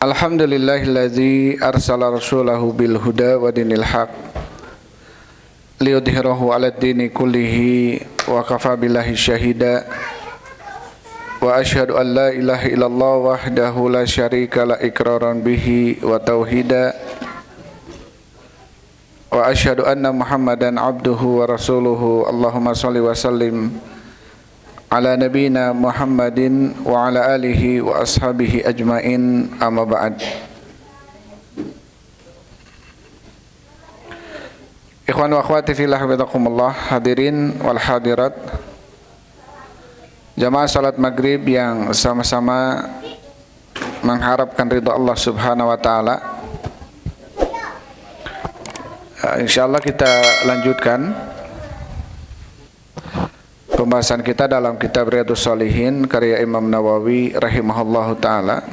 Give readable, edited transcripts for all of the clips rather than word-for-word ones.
Alhamdulillahilladzi arsala rasulahu bil huda wa dinil haq liyudhhirahu 'alad dini kullihi wa kafa billahi syahida wa asyhadu an la ilaha illallah wahdahu la syarika la iqraran bihi wa tauhida wa asyhadu anna Muhammadan abduhu wa rasuluhu. Allahumma shalli wa sallim ala nabiyina Muhammadin wa ala alihi wa ashabihi ajmain, amma ba'd. Ikhwan wa akhwati fillah, hafizakumullah, hadirin wal hadirat, jamaah salat maghrib yang sama-sama mengharapkan ridha Allah subhanahu wa ta'ala. Insyaallah kita lanjutkan pembahasan kita dalam kitab Riyadhus Shalihin karya Imam Nawawi rahimahullahu ta'ala.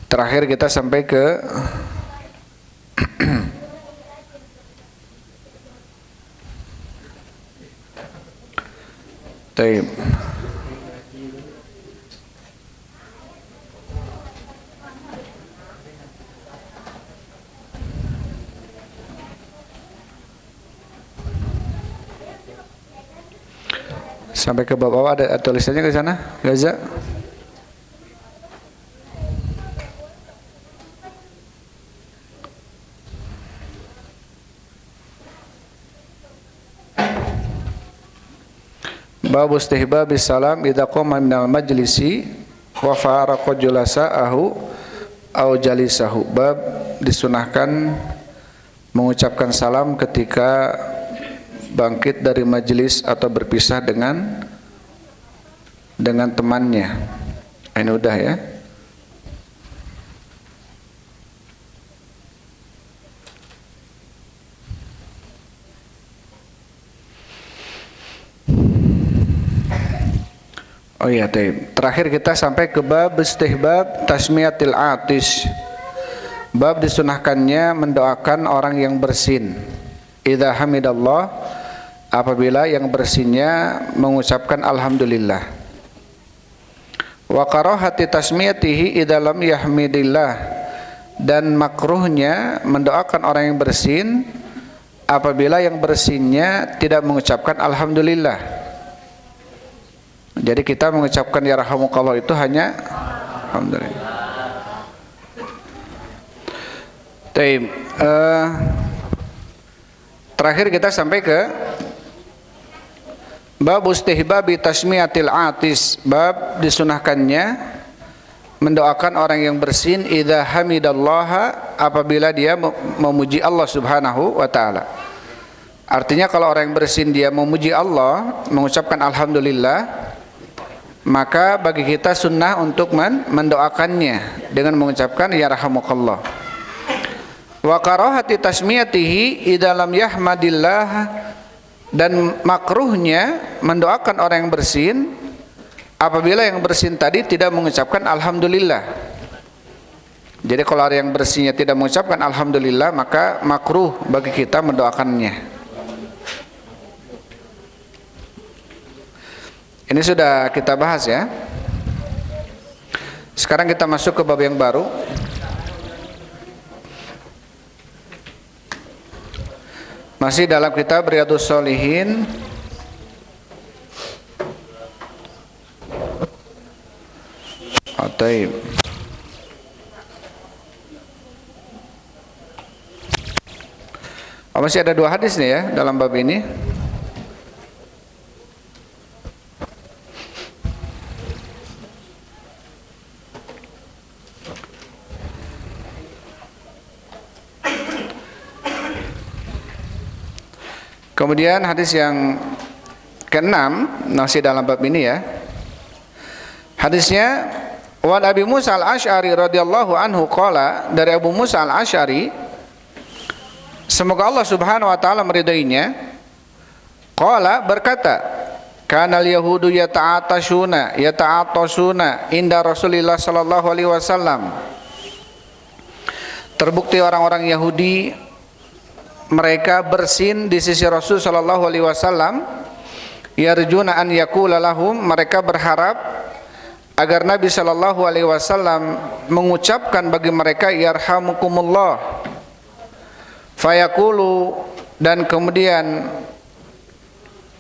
Terakhir kita sampai ke Taib. Sampai ke bawah ada tulisannya ke sana, Gaza. Bab istihbab salam idza qama minal majlisi wa faraqa julasa'ahu aw jalisahu. Bab disunahkan mengucapkan salam ketika bangkit dari majelis atau berpisah dengan temannya. Ini udah ya. Oh iya, terakhir kita sampai ke bab istihbab tasmiyatil atis. Bab disunahkannya mendoakan orang yang bersin. Idza hamidallah, apabila yang bersinnya mengucapkan alhamdulillah. Wa karahati tasmiyatihi idza lam yahmidillah, dan makruhnya mendoakan orang yang bersin apabila yang bersinnya tidak mengucapkan alhamdulillah. Jadi kita mengucapkan ya rahamukallah itu hanya alhamdulillah. Taib. Terakhir kita sampai ke bab istihbabi tasmiyatil atis. Bab disunahkannya mendoakan orang yang bersin idza hamidallaha, apabila dia memuji Allah subhanahu wa ta'ala. Artinya kalau orang yang bersin dia memuji Allah, mengucapkan alhamdulillah, maka bagi kita sunnah untuk mendoakannya dengan mengucapkan ya rahamukallah. Wa karahati tasmiyatihi idza lam yahmadillah, dan makruhnya mendoakan orang yang bersin apabila yang bersin tadi tidak mengucapkan alhamdulillah. Jadi kalau orang yang bersinnya tidak mengucapkan alhamdulillah, maka makruh bagi kita mendoakannya. Ini sudah kita bahas ya. Sekarang kita masuk ke bab yang baru. Masih dalam kitab Riyadhus Shalihin. Taib. Masih ada dua hadis nih ya dalam bab ini. Kemudian hadis yang ke-6 masih dalam bab ini ya. Hadisnya wa Abi Musa al-Asy'ari radhiyallahu anhu qala, dari Abu Musa al-Asy'ari, semoga Allah subhanahu wa ta'ala meridainya, qala, berkata, kanal yahudu yata'atasuna inda Rasulillah sallallahu alaihi wasallam. Terbukti orang-orang Yahudi mereka bersin di sisi Rasul sallallahu alaihi wasallam, yarjuna an yaqula lahum, mereka berharap agar Nabi sallallahu alaihi wasallam mengucapkan bagi mereka yarhamukumullah, fayaqulu, dan kemudian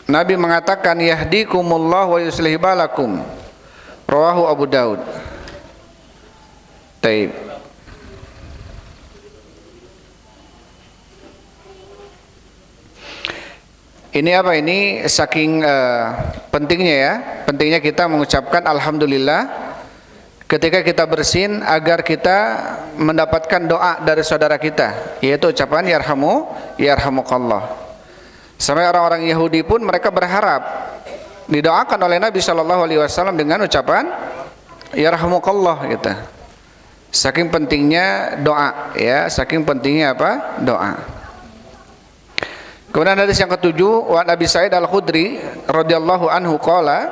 Nabi mengatakan yahdikumullah wa yuslih balakum, rawahu Abu Daud. Taib. Ini apa ini? Saking pentingnya ya, pentingnya kita mengucapkan alhamdulillah ketika kita bersin, agar kita mendapatkan doa dari saudara kita, yaitu ucapan yarhamukallah. Sampai orang-orang Yahudi pun mereka berharap didoakan oleh Nabi sallallahu alaihi wasallam dengan ucapan yarhamukallah gitu. Saking pentingnya doa ya, saking pentingnya apa? Doa. Kemudian hadis yang ketujuh, wa Nabi Sa'id Al-Khudri radhiyallahu anhu qala,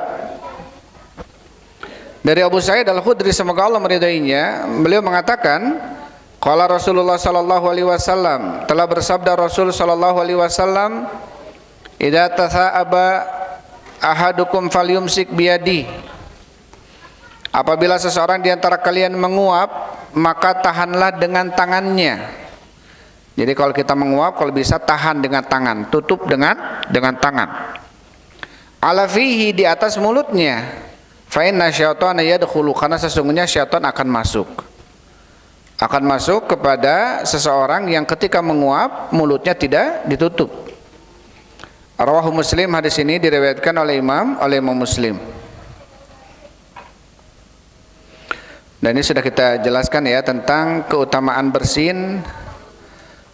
dari Abu Sa'id Al-Khudri semoga Allah meridainya, beliau mengatakan, qala Rasulullah sallallahu alaihi wasallam, telah bersabda Rasul sallallahu alaihi wasallam, idza tatha'aba ahadukum falyumsik biyadi, apabila seseorang di antara kalian menguap, maka tahanlah dengan tangannya. Jadi kalau kita menguap, kalau bisa tahan dengan tangan, tutup dengan tangan. Ala fihi, di atas mulutnya. Fa inna syaitana yadkhulu, karena sesungguhnya syaitan akan masuk. Akan masuk kepada seseorang yang ketika menguap mulutnya tidak ditutup. Rawahu Muslim, hadis ini diriwayatkan oleh Imam Muslim. Dan ini sudah kita jelaskan ya tentang keutamaan bersin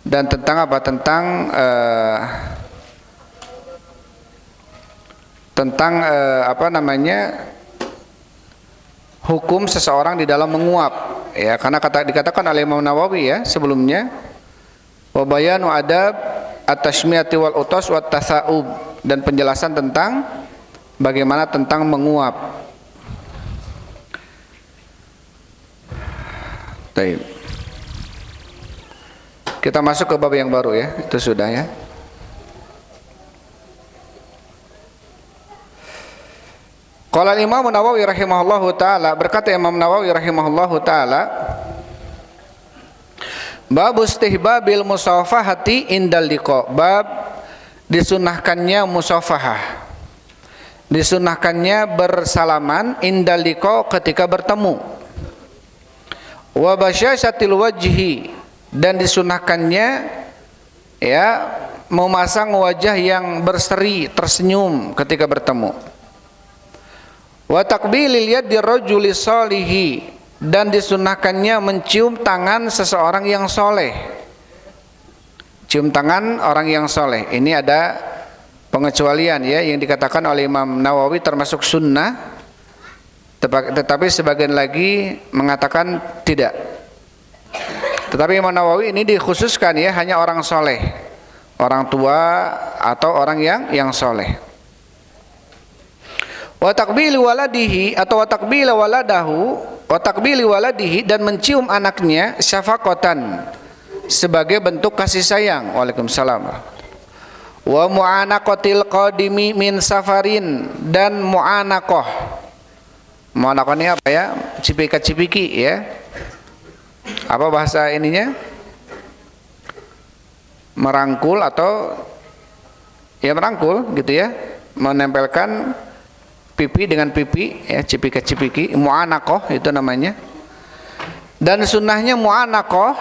dan tentang apa? Tentang apa namanya? Hukum seseorang di dalam menguap ya, karena dikatakan oleh Imam Nawawi ya sebelumnya, wa bayanu adab at-tashmiyati wal utas wat tasa'ub, dan penjelasan tentang bagaimana tentang menguap. Baik. Kita masuk ke bab yang baru ya, itu sudah ya. Qala Imam Nawawi rahimahullahu taala, berkata Imam Nawawi rahimahullahu taala, bab istihbabil musafahati indal liqa, bab disunahkannya musafahah, disunahkannya bersalaman indal liqa, ketika bertemu. Wa basyashatil wajhi, dan disunahkannya ya memasang wajah yang berseri, tersenyum ketika bertemu. Wa taqbilil yadi rajuli sholihi, dan disunahkannya mencium tangan seseorang yang soleh. Cium tangan orang yang soleh ini ada pengecualian ya, yang dikatakan oleh Imam Nawawi termasuk sunnah, tetapi sebagian lagi mengatakan tidak. Tetapi Imam Nawawi ini dikhususkan ya, hanya orang soleh, orang tua atau orang yang soleh. Wa taqbili waladihi, atau wa taqbila waladahu, wa taqbili waladihi, dan mencium anaknya, syafaqatan, sebagai bentuk kasih sayang. Waalaikumsalam. Wa mu'anaqatil qadimi min safarin, dan mu'anaqah. Mu'anaqah ini apa ya? Cipika-cipiki ya. Apa bahasa ininya? Merangkul atau ya merangkul gitu ya, menempelkan pipi dengan pipi ya, cipika-cipiki, mu'anaqah itu namanya. Dan sunnahnya mu'anaqah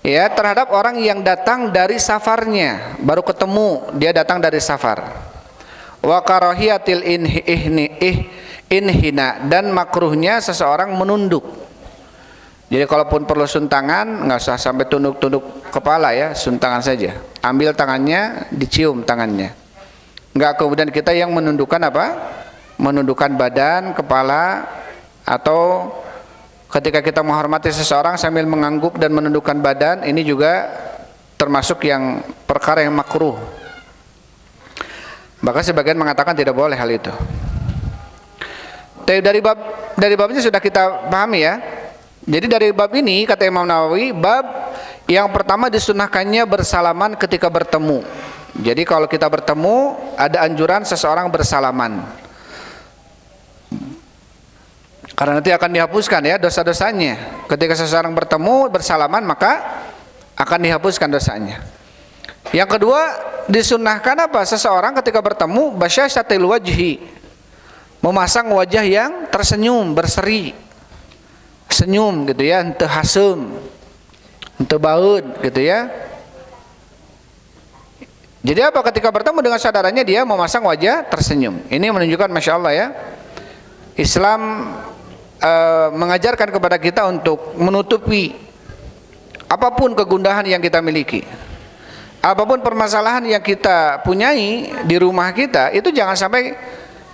ya terhadap orang yang datang dari safarnya, baru ketemu, dia datang dari safar. Wa karahiyatil inhina, dan makruhnya seseorang menunduk. Jadi kalaupun perlu suntangan, nggak usah sampai tunduk-tunduk kepala ya, suntangan saja. Ambil tangannya, dicium tangannya. Nggak kemudian kita yang menundukkan apa? Menundukkan badan, kepala, atau ketika kita menghormati seseorang sambil mengangguk dan menundukkan badan, ini juga termasuk yang perkara yang makruh. Bahkan sebagian mengatakan tidak boleh hal itu. Tapi dari babnya sudah kita pahami ya. Jadi dari bab ini kata Imam Nawawi, bab yang pertama disunahkannya bersalaman ketika bertemu. Jadi kalau kita bertemu ada anjuran seseorang bersalaman. Karena nanti akan dihapuskan ya dosa-dosanya. Ketika seseorang bertemu bersalaman maka akan dihapuskan dosanya. Yang kedua, disunnahkan apa? Seseorang ketika bertemu basyashatil wajhi, memasang wajah yang tersenyum, berseri, senyum gitu ya, henteu hasem, henteu baeud gitu ya. Jadi apa? Ketika bertemu dengan saudaranya dia memasang wajah tersenyum. Ini menunjukkan masya Allah ya, Islam mengajarkan kepada kita untuk menutupi apapun kegundahan yang kita miliki, apapun permasalahan yang kita punyai di rumah kita, itu jangan sampai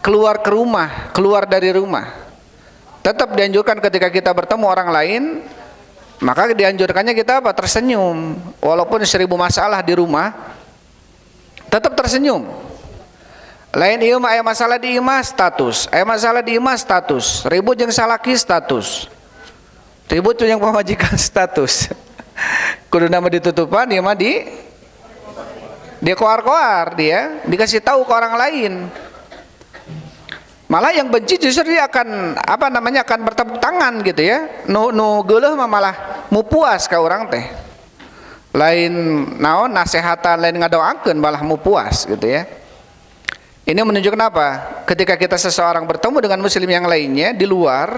keluar ke rumah, keluar dari rumah. Tetap dianjurkan ketika kita bertemu orang lain, maka dianjurkannya kita apa? Tersenyum. Walaupun 1000 masalah di rumah, tetap tersenyum. Lain ieu mah aya masalah di imah status, aya masalah di imah status, ribut jeung salaki status, ribut jeung pamajikan status. Kudu nama ditutupan, dia mah dia koar-koar, dia dikasih tahu ke orang lain. Malah yang benci justru dia akan akan bertepuk tangan gitu ya. Nu geuleuh mah malah mu puas ka urang teh. Lain naon nasehatan, lain ngadoakeun malah mu puas gitu ya. Ini menunjukkan apa? Ketika kita seseorang bertemu dengan muslim yang lainnya di luar,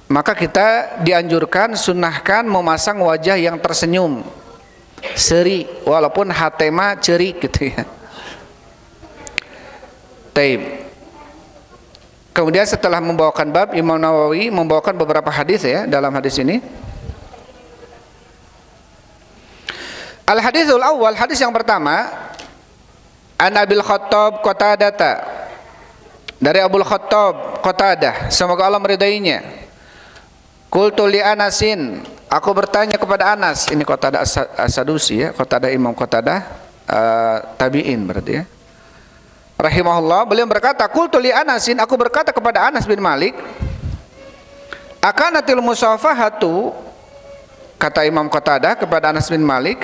maka kita dianjurkan, sunnahkan memasang wajah yang tersenyum, seri, walaupun hate mah cerik gitu ya. Taib. Kemudian setelah membawakan bab, Imam Nawawi membawakan beberapa hadis ya dalam hadis ini. Al-hadithul awal, hadis yang pertama, An Abil Khattab Qatadata, dari Abul Khattab Qatadah, semoga Allah meridainya. Qultu li Anasin, aku bertanya kepada Anas, ini Qatadah As-Sadusi ya, Qatadah Imam Qatadah tabi'in berarti ya. Rahimahullah, beliau berkata, qultu li Anasin, aku berkata kepada Anas bin Malik, akanatil musafahatu, kata Imam Qatadah kepada Anas bin Malik,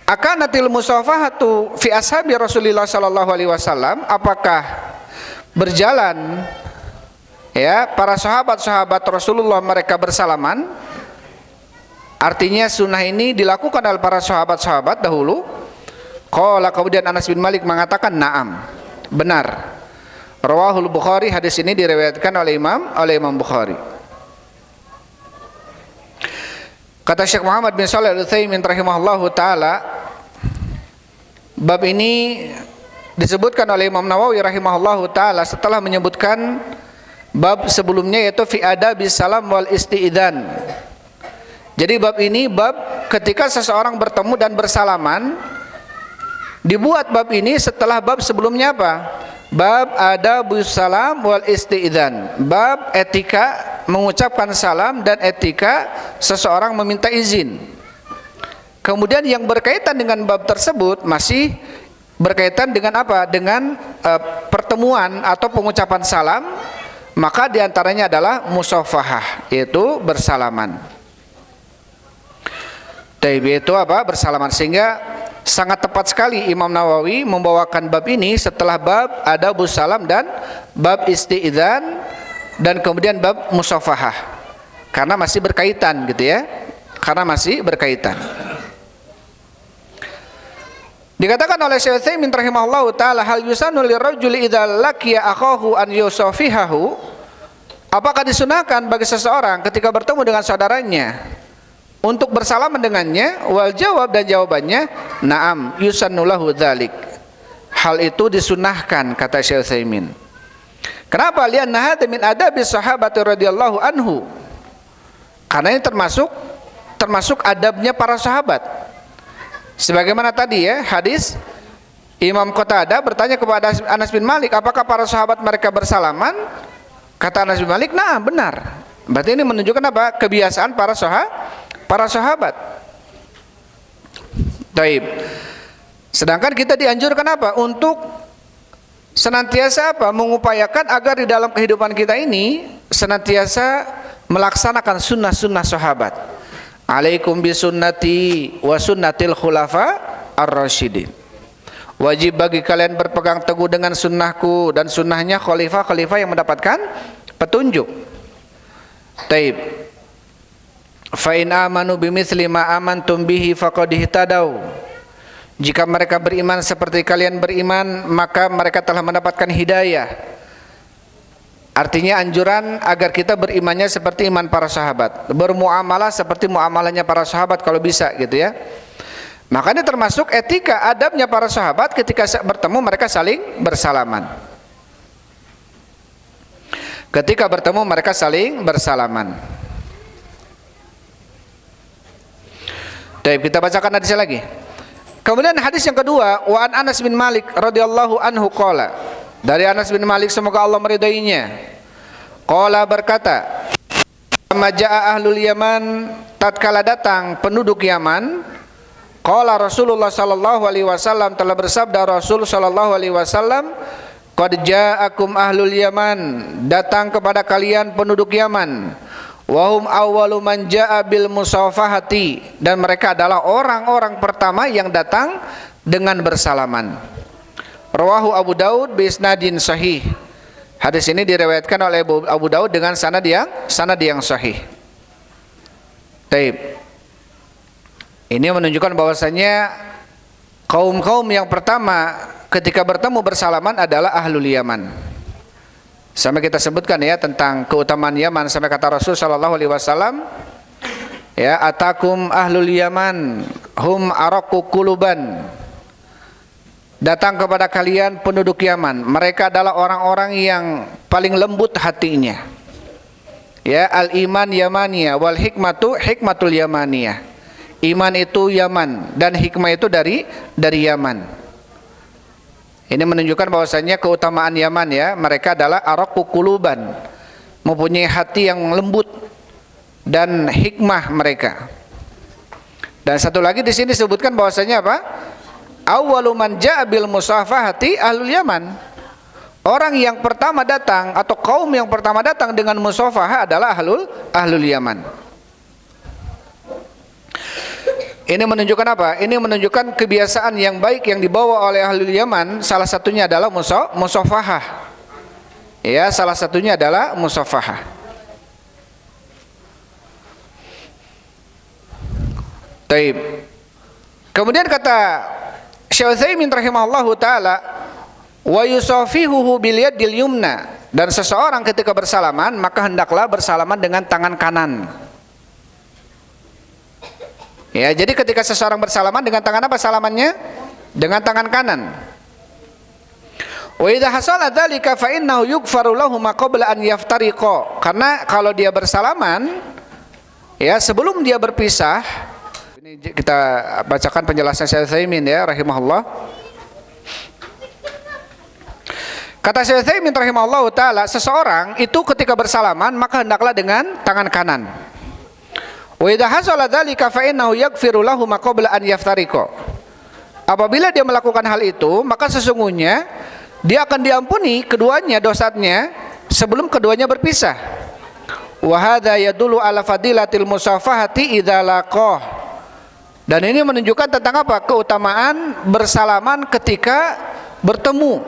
akanatil musafahatu fi ashabi Rasulillah sallallahu alaihi wasallam, apakah berjalan ya para sahabat-sahabat Rasulullah mereka bersalaman? Artinya sunnah ini dilakukan oleh para sahabat-sahabat dahulu. Qala, kemudian Anas bin Malik mengatakan na'am, benar. Rawahul Bukhari, hadis ini diriwayatkan oleh Imam Bukhari. Kata Syekh Muhammad bin Shalih Al-Utsaimin rahimahullahu taala, bab ini disebutkan oleh Imam Nawawi rahimahullahu taala setelah menyebutkan bab sebelumnya, yaitu fi adabis salam wal isti'dzan. Jadi bab ini bab ketika seseorang bertemu dan bersalaman. Dibuat bab ini setelah bab sebelumnya apa? Bab adabus salam wal isti'dzan, bab etika mengucapkan salam dan etika seseorang meminta izin. Kemudian yang berkaitan dengan bab tersebut masih berkaitan dengan apa? Dengan pertemuan atau pengucapan salam, maka diantaranya adalah musafahah, yaitu bersalaman. Itu apa? Bersalaman. Sehingga sangat tepat sekali Imam Nawawi membawakan bab ini setelah bab adabus salam dan bab isti'dzan dan kemudian bab musafahah, karena masih berkaitan gitu ya, karena masih berkaitan. Dikatakan oleh Syekh Utsaimin rahimahullahu taala, hal yusanu lirajuli idza laqiya akhahu an yusafihahu, apakah disunahkan bagi seseorang ketika bertemu dengan saudaranya untuk bersalaman dengannya? Wal jawab, dan jawabannya na'am yusannu lahu dzalik, hal itu disunahkan, kata Syekh Utsaimin. Kenapa? Lianna hadza min adabi sahabat radhiyallahu anhu, karena ini termasuk adabnya para sahabat. Sebagaimana tadi ya hadis Imam Qatadah bertanya kepada Anas bin Malik, apakah para sahabat mereka bersalaman? Kata Anas bin Malik, nah benar. Berarti ini menunjukkan apa? Kebiasaan para sahabat. Taib. Sedangkan kita dianjurkan apa? Untuk senantiasa apa? Mengupayakan agar di dalam kehidupan kita ini senantiasa melaksanakan sunnah-sunnah sahabat. Alaikum bisunnati wa sunnatil khulafa ar-rasyidin Wajib bagi kalian berpegang teguh dengan sunnahku dan sunnahnya khalifah-khalifah yang mendapatkan petunjuk. Taib. Fa in amanu bimithli ma amantum bihi faqad ihtadaw. Jika mereka beriman seperti kalian beriman, maka mereka telah mendapatkan hidayah. Artinya anjuran agar kita berimannya seperti iman para sahabat, bermuamalah seperti muamalahnya para sahabat kalau bisa gitu ya. Makanya termasuk etika adabnya para sahabat ketika bertemu mereka saling bersalaman. Ketika bertemu mereka saling bersalaman. Baik, kita bacakan hadisnya lagi. Kemudian hadis yang kedua, wa an Anas bin Malik radhiyallahu anhu qala. Dari Anas bin Malik semoga Allah meridainya. Qala berkata, "Majaa ahlul Yaman, tatkala datang penduduk Yaman, qala Rasulullah sallallahu alaihi wasallam, telah bersabda Rasul sallallahu alaihi wasallam, qad ja'akum ahlul Yaman, datang kepada kalian penduduk Yaman. Wahum awwalu man ja'a bil musafahati, dan mereka adalah orang-orang pertama yang datang dengan bersalaman." Rawahu Abu Daud bi isnadin sahih. Hadis ini diriwayatkan oleh Abu Daud dengan sanad yang sahih. Taib. Ini menunjukkan bahwasanya kaum-kaum yang pertama ketika bertemu bersalaman adalah ahlul Yaman. Sampai kita sebutkan ya tentang keutamaan Yaman, sampai kata Rasul sallallahu alaihi wasallam, ya, atakum ahlul Yaman hum araqu quluban. Datang kepada kalian penduduk Yaman, mereka adalah orang-orang yang paling lembut hatinya. Ya, al-iman yamaniyah wal hikmatu hikmatul yamaniyah. Iman itu Yaman dan hikmah itu dari Yaman. Ini menunjukkan bahwasanya keutamaan Yaman ya, mereka adalah araqu quluban, mempunyai hati yang lembut dan hikmah mereka. Dan satu lagi di sini disebutkan bahwasanya apa? Awwalu man ja'a bil musafahati ahlul Yaman. Orang yang pertama datang atau kaum yang pertama datang dengan musafahah adalah ahlul Yaman. Ini menunjukkan apa? Ini menunjukkan kebiasaan yang baik yang dibawa oleh ahlul Yaman. Salah satunya adalah musafahah. Ya, salah satunya adalah musafahah. Taib. Kemudian kata Syekh Utsaimin rahimahullahu taala, wa yusafihuhu bil yadil yumna, dan seseorang ketika bersalaman maka hendaklah bersalaman dengan tangan kanan. Ya, jadi ketika seseorang bersalaman dengan tangan apa salamannya? Dengan tangan kanan. Wa idza hasala dzalika fa innahu yughfaru lahu ma qabla an yaftariqa. Karena kalau dia bersalaman ya sebelum dia berpisah, ini kita bacakan penjelasan Syekh Utsaimin ya rahimahullah. Kata Syekh Utsaimin rahimahullah taala, seseorang itu ketika bersalaman maka hendaklah dengan tangan kanan. Wa idza hasala dzalika fa innahu yaghfiru lahu ma qabla an yaftariqa. Apabila dia melakukan hal itu, maka sesungguhnya dia akan diampuni keduanya dosanya sebelum keduanya berpisah. Wa hadza yadullu ala fadilatil musafahati idza laqah. Dan ini menunjukkan tentang apa? Keutamaan bersalaman ketika bertemu.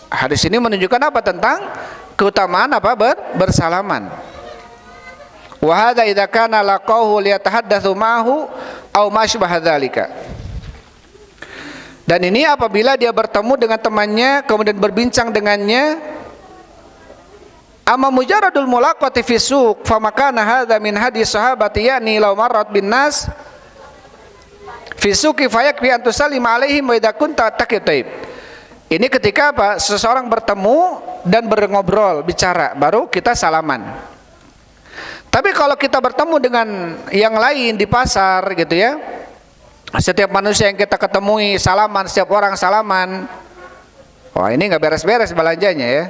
Hadis ini menunjukkan apa? Tentang keutamaan apa? Bersalaman. Wa hadza idza kana laqahu liyatahaddatsu ma'ahu aw ma sybaha dzalika. Dan ini apabila dia bertemu dengan temannya kemudian berbincang dengannya, amma mujaradul mulaqati fi suq fa makana hadza min hadis sahabati yani law marrat bin nas fi suqi fayakfi an tusallima alaihim wa idza kunta taqitaib. Ini ketika apa? Seseorang bertemu dan ngobrol, bicara, baru kita salaman. Tapi kalau kita bertemu dengan yang lain di pasar gitu ya, setiap manusia yang kita ketemui salaman, setiap orang salaman, wah ini nggak beres-beres belanjanya ya.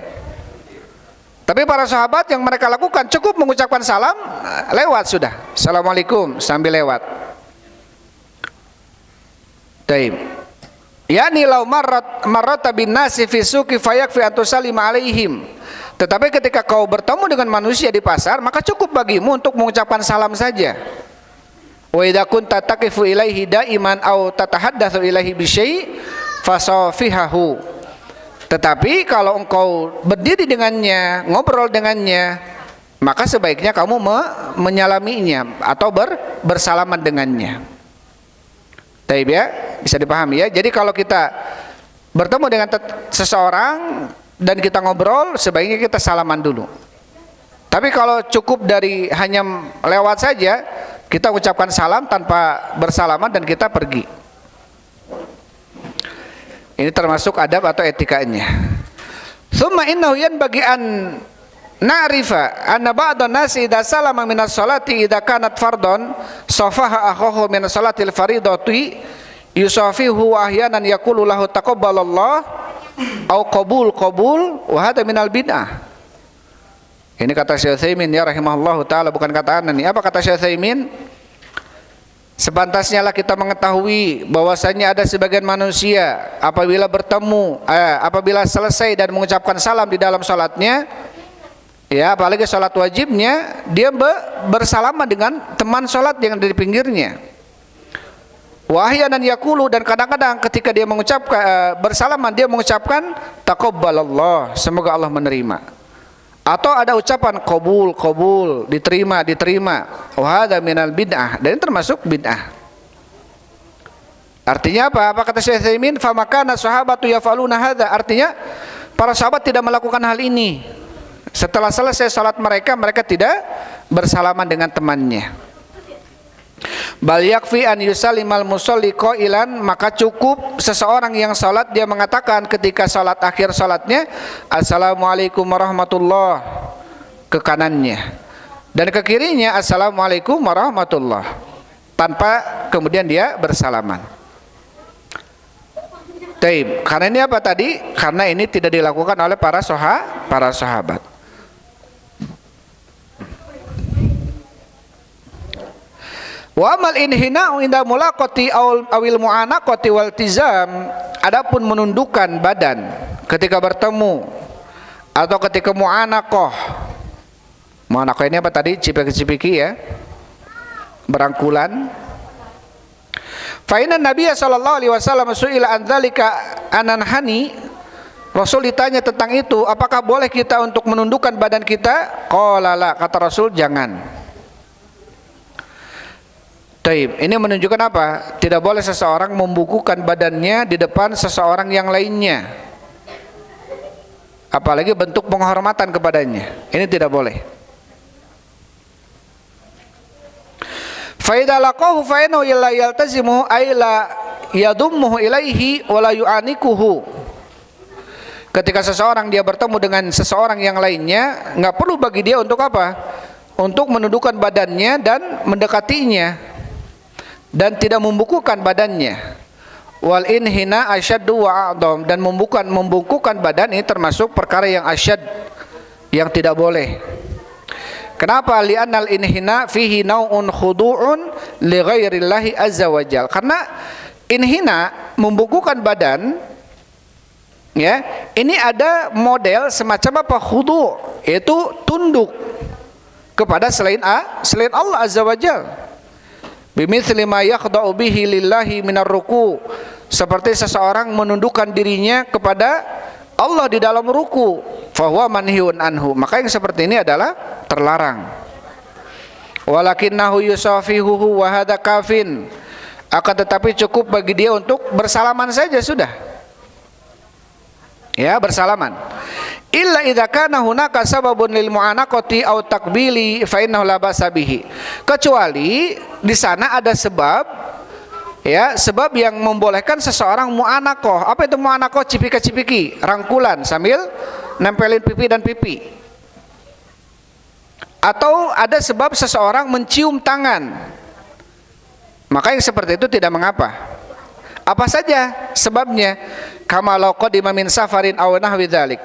Tapi para sahabat yang mereka lakukan cukup mengucapkan salam, lewat sudah, assalamualaikum sambil lewat. Taib. Yani lau marrata bin nasi fi suqi fayakfi an tusallima alaihim. Tetapi ketika kau bertemu dengan manusia di pasar, maka cukup bagimu untuk mengucapkan salam saja. Wa idza kunta taqifu ilaihi daiman aw tatahaddatsu ilaihi bi syai' fasafihahu. Tetapi kalau engkau berdiri dengannya, ngobrol dengannya, maka sebaiknya kamu menyalaminya atau bersalaman dengannya. Taib ya, bisa dipahami ya. Jadi kalau kita bertemu dengan seseorang dan kita ngobrol, sebaiknya kita salaman dulu. Tapi kalau cukup dari hanya lewat saja, kita ucapkan salam tanpa bersalaman dan kita pergi. Ini termasuk adab atau etikanya. Tsumma innahu yanbaghi an na'rifa anna ba'dhan nasi idza salama minas salati idza kanat fardhan safaha akhahu minas salatil faridati yusafihu wa ahyanan yaqulu lahu taqabbalallah au qabul wa hadha minal bid'ah. Ini kata Syekh Utsaimin ya rahimahullahu taala, bukan kata ana nih. Apa kata Syekh Utsaimin? Sepantasnya lah kita mengetahui bahwasanya ada sebagian manusia apabila apabila selesai dan mengucapkan salam di dalam salatnya, ya apalagi salat wajibnya, dia bersalaman dengan teman salat yang ada di pinggirnya. Wahyanan yaqulu, dan kadang-kadang ketika dia mengucapkan bersalaman, dia mengucapkan taqabbalallah, semoga Allah menerima. Atau ada ucapan qabul, diterima. Wa hadza minal bid'ah, dan ini termasuk bid'ah. Artinya apa? Apa kata Syekh Utsaimin? Fa makana sahabatu yaf'aluna hadza. Artinya para sahabat tidak melakukan hal ini. Setelah selesai salat mereka tidak bersalaman dengan temannya. Bal yakfi an yusallimal musalli qailan, maka cukup seseorang yang salat dia mengatakan ketika salat akhir salatnya assalamualaikum warahmatullah ke kanannya, dan ke kirinya assalamualaikum warahmatullah, tanpa kemudian dia bersalaman. Taib. Karena ini apa tadi? Karena ini tidak dilakukan oleh para sahabat. Wa amal inhina'u inda mulaqati awil mu'anaqati wal tizam, adapun menundukkan badan ketika bertemu atau ketika mu'anaqah. Mu'anaqah ini apa tadi? Cipiki-cipiki ya, berangkulan. Fa inna Nabiya sallallahu alaihi wasallam su'ila an dzalika ananhani, Rasul ditanya tentang itu, apakah boleh kita untuk menundukkan badan kita? Qala la, kata Rasul, jangan. Taib. Ini menunjukkan apa? Tidak boleh seseorang membukukan badannya di depan seseorang yang lainnya, apalagi bentuk penghormatan kepadanya. Ini tidak boleh. Fa idza laqahu fa innahu la yaltazimu ay la yadummuhu ilaihi wa la yu'anikuhu. Ketika seseorang dia bertemu dengan seseorang yang lainnya, enggak perlu bagi dia untuk apa? Untuk menundukkan badannya dan mendekatinya, dan tidak membukukan badannya. Wal inhina asyaddu wa a'dham, dan membungkukan badan ini termasuk perkara yang asyad, yang tidak boleh. Kenapa? Li'annal inhina fihi nau'un khudu'un li ghairillahi azza wajal. Karena inhina, membungkukan badan, ya, ini ada model semacam apa? Khudu', yaitu tunduk kepada selain Allah azza wajal. Bimithli ma yakhda'u bihi lillahi minar ruku', seperti seseorang menundukkan dirinya kepada Allah di dalam ruku, fahuwa manhiyun anhu, maka yang seperti ini adalah terlarang. Walakinnahu yusafihuhu wa hadha kafin, akan tetapi cukup bagi dia untuk bersalaman saja sudah, ya, bersalaman. Illa idza kana hunaka sababun lil mu'anaqati aw takbili fa innahu la ba'sa bihi. Kecuali di sana ada sebab, ya, sebab yang membolehkan seseorang mu'anaqah. Apa itu mu'anaqah? Cipika-cipiki, rangkulan sambil nempelin pipi dan pipi. Atau ada sebab seseorang mencium tangan, maka yang seperti itu tidak mengapa. Apa saja sebabnya? Kama law qadima min safarin aw nahwi dzalik.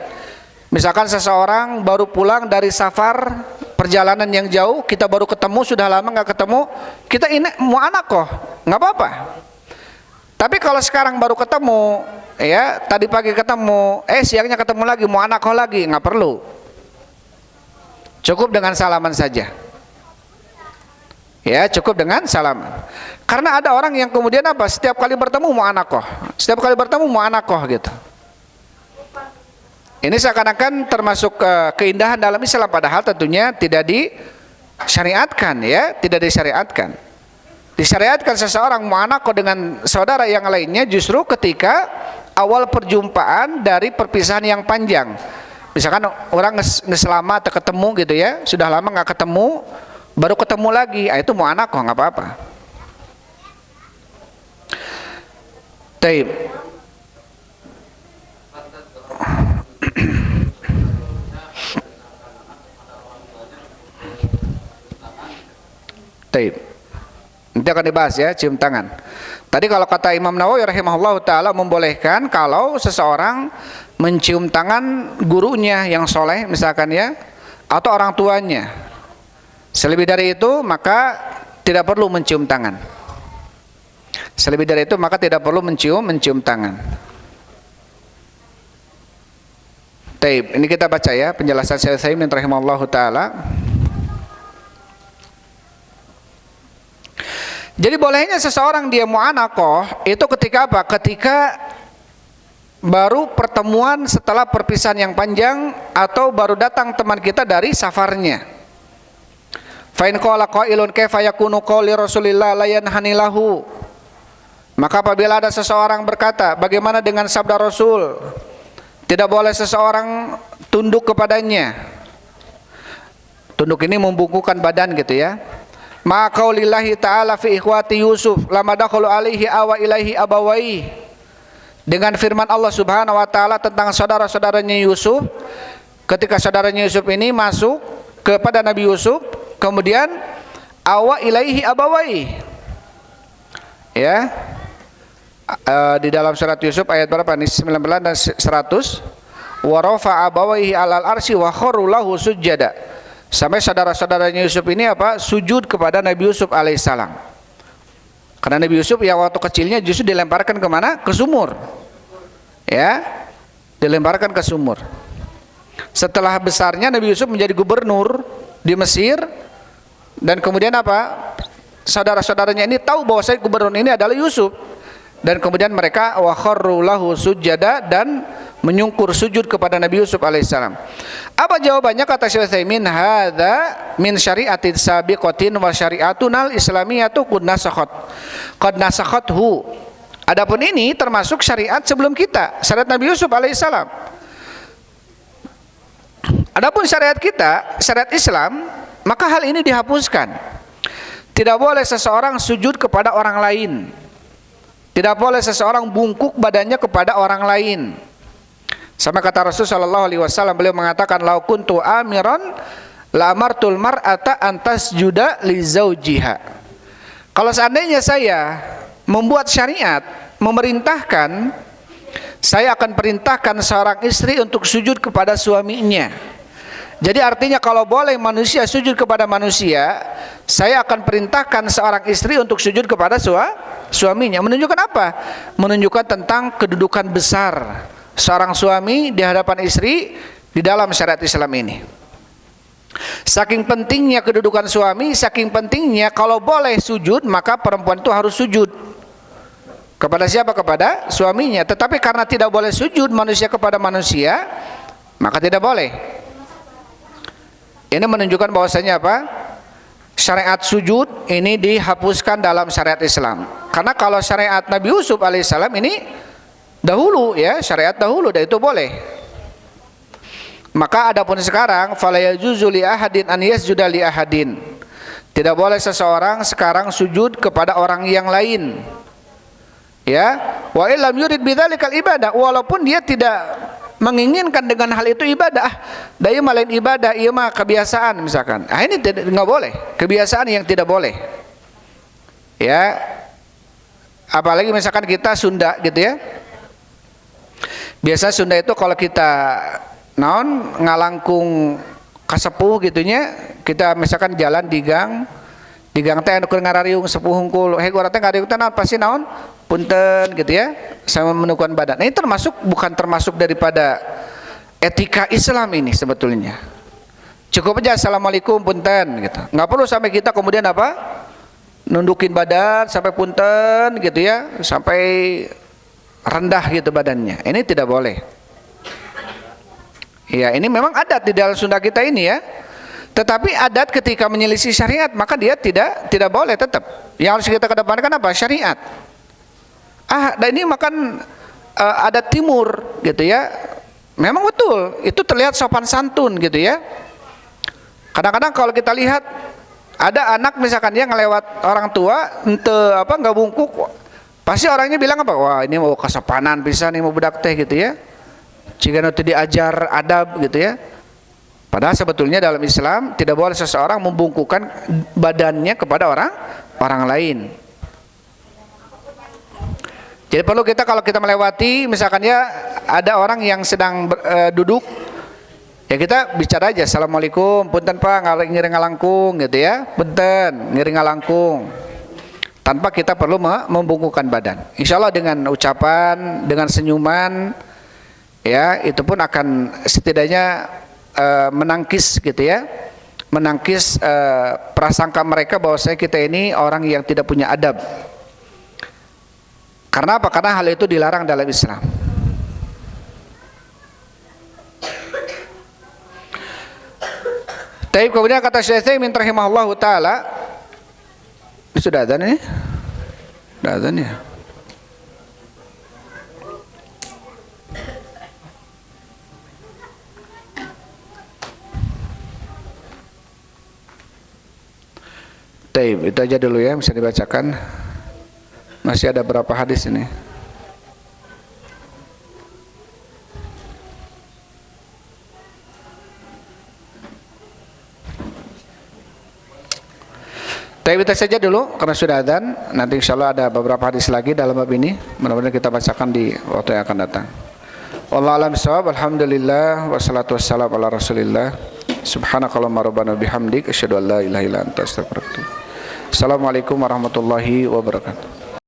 Misalkan seseorang baru pulang dari safar, perjalanan yang jauh, kita baru ketemu, sudah lama nggak ketemu, kita ini mu'anaqah, nggak apa-apa. Tapi kalau sekarang baru ketemu, ya, tadi pagi ketemu, siangnya ketemu lagi, mu'anaqah lagi, nggak perlu. Cukup dengan salaman saja. Ya, cukup dengan salam. Karena ada orang yang kemudian apa? Setiap kali bertemu mu'anakoh. Setiap kali bertemu mu'anakoh gitu. Ini seakan-akan termasuk keindahan dalam Islam, padahal tentunya tidak disyariatkan, ya, tidak disyariatkan. Disyariatkan seseorang mu'anakoh dengan saudara yang lainnya justru ketika awal perjumpaan dari perpisahan yang panjang. Misalkan orang selama ketemu gitu ya, sudah lama nggak ketemu, baru ketemu lagi, itu mu'anakoh, nggak apa-apa. Taib. Taib. Nanti akan dibahas ya, cium tangan. Tadi kalau kata Imam Nawawi rahimahullah ta'ala membolehkan kalau seseorang mencium tangan gurunya yang soleh misalkan ya, atau orang tuanya. Selebih dari itu maka tidak perlu mencium tangan. Selebih dari itu maka tidak perlu mencium tangan. Taib. Ini kita baca ya penjelasan Syekh Utsaimin rahimahullah ta'ala. Jadi bolehnya seseorang dia mu'anakoh itu ketika apa? Ketika baru pertemuan setelah perpisahan yang panjang atau baru datang teman kita dari safarnya. Fa in qala qailun kaifa yakunu qauli Rasulillah la yanhanilahu. Maka apabila ada seseorang berkata, bagaimana dengan sabda Rasul? Tidak boleh seseorang tunduk kepadanya. Tunduk ini membungkukkan badan gitu ya. Ma qaulillahi ta'ala fi ikhwati Yusuf lama dakhalu alaihi awa ilaihi abawai. Dengan firman Allah Subhanahu wa taala tentang saudara-saudaranya Yusuf, ketika saudaranya Yusuf ini masuk kepada Nabi Yusuf, kemudian awa ilaihi abawai. Ya. Di dalam surat Yusuf ayat berapa nih? 19 dan 100. Wa rafa'a abawaihi 'alal arsy wa kharru lahu sujada. Sampai saudara-saudaranya Yusuf ini apa? Sujud kepada Nabi Yusuf alaihissalam. Karena Nabi Yusuf yang waktu kecilnya justru dilemparkan kemana? Ke sumur. Ya, dilemparkan ke sumur. Setelah besarnya Nabi Yusuf menjadi gubernur di Mesir, dan kemudian apa? Saudara-saudaranya ini tahu bahwa saya gubernur ini adalah Yusuf, dan kemudian mereka wa kharru lahu sujada, dan menyungkur sujud kepada Nabi Yusuf alaihissalam. Apa jawabannya? Kata Syekh Utsaimin, hadza min syari'atin sabiqatin wa syari'atunal islamiyatu qad nasakhathu. Adapun ini termasuk syariat sebelum kita, syariat Nabi Yusuf alaihissalam. Adapun syariat kita, syariat Islam, maka hal ini dihapuskan. Tidak boleh seseorang sujud kepada orang lain. Tidak boleh seseorang bungkuk badannya kepada orang lain. Sama kata Rasul sallallahu alaihi wasallam, beliau mengatakan, "Lau kuntu amiran la amartul mar'ata antas juda li zaujiha." Kalau seandainya saya membuat syariat, memerintahkan, saya akan perintahkan seorang istri untuk sujud kepada suaminya. Jadi artinya kalau boleh manusia sujud kepada manusia, saya akan perintahkan seorang istri untuk sujud kepada suaminya. Menunjukkan apa? Menunjukkan tentang kedudukan besar seorang suami di hadapan istri di dalam syariat Islam ini. Saking pentingnya kedudukan suami, saking pentingnya kalau boleh sujud, maka perempuan itu harus sujud. Kepada siapa? Kepada suaminya. Tetapi karena tidak boleh sujud manusia kepada manusia, maka tidak boleh. Ini menunjukkan bahwasanya apa? Syariat sujud ini dihapuskan dalam syariat Islam. Karena kalau syariat Nabi Yusuf alaihissalam ini dahulu ya, syariat dahulu, dan itu boleh. Maka adapun sekarang fala yajuzu li ahadin an yasjuda li ahadin. Tidak boleh seseorang sekarang sujud kepada orang yang lain. Ya, wa illam yurid bidzalikal ibadah, walaupun dia tidak menginginkan dengan hal itu ibadah. Daya malain ibadah, ieu mah kebiasaan misalkan. Ini enggak boleh, kebiasaan yang tidak boleh. Ya. Apalagi misalkan kita Sunda gitu ya. Biasa Sunda itu kalau kita ngalangkung kasepuh gitunya, kita misalkan jalan di gang teh anu keur ngarariung sepuh hungkul, urang teh ngariung teh naon pasti naon? Punten gitu ya, sama menukuan badan. Nah, ini bukan termasuk daripada etika Islam ini sebetulnya. Cukup aja assalamualaikum punten gitu. Nggak perlu sampai kita kemudian apa? nundukin badan sampai punten gitu ya, sampai rendah gitu badannya. Ini tidak boleh. Ya, ini memang adat di dalam Sunda kita ini ya. Tetapi adat ketika menyelisih syariat, maka dia tidak boleh tetap. Yang harus kita kedepankan apa? Syariat. Dan ini makan adat timur gitu ya. Memang betul, itu terlihat sopan santun gitu ya. Kadang-kadang kalau kita lihat ada anak misalkan dia ngelewat orang tua, nggak bungkuk, pasti orangnya bilang apa? Wah, ini mau kesopanan bisa nih mau budak teh gitu ya. Jika nanti diajar adab gitu ya. Padahal sebetulnya dalam Islam tidak boleh seseorang membungkukkan badannya kepada orang lain. Jadi perlu kita kalau kita melewati misalkan ya ada orang yang sedang duduk, ya kita bicara aja, assalamualaikum, punten pak ngiring ngalangkung gitu ya, punten ngiring ngalangkung, tanpa kita perlu membungkukkan badan. Insya Allah dengan ucapan, dengan senyuman, ya itu pun akan setidaknya menangkis gitu ya, menangkis prasangka mereka bahwasanya kita ini orang yang tidak punya adab. Karena apa? Karena hal itu dilarang dalam Islam. Tapi kemudian kata Syekh Utsaimin rahimahullahu taala, sudah adzan ini? Sudah adzan ya? Taib, itu aja dulu ya, bisa dibacakan. Masih ada berapa hadis ini? Taib, itu saja dulu karena sudah adzan. Nanti insya Allah ada beberapa hadis lagi dalam bab ini. Mudah-mudahan kita bacakan di waktu yang akan datang. Wallahu a'lam bishawab. Alhamdulillah wassalatu wassalamu ala Rasulillah. Subhanakallahumma rabbana bihamdik asyhadu an la ilaha illa anta astaghfiruka wa atubu ilaik. Assalamualaikum warahmatullahi wabarakatuh.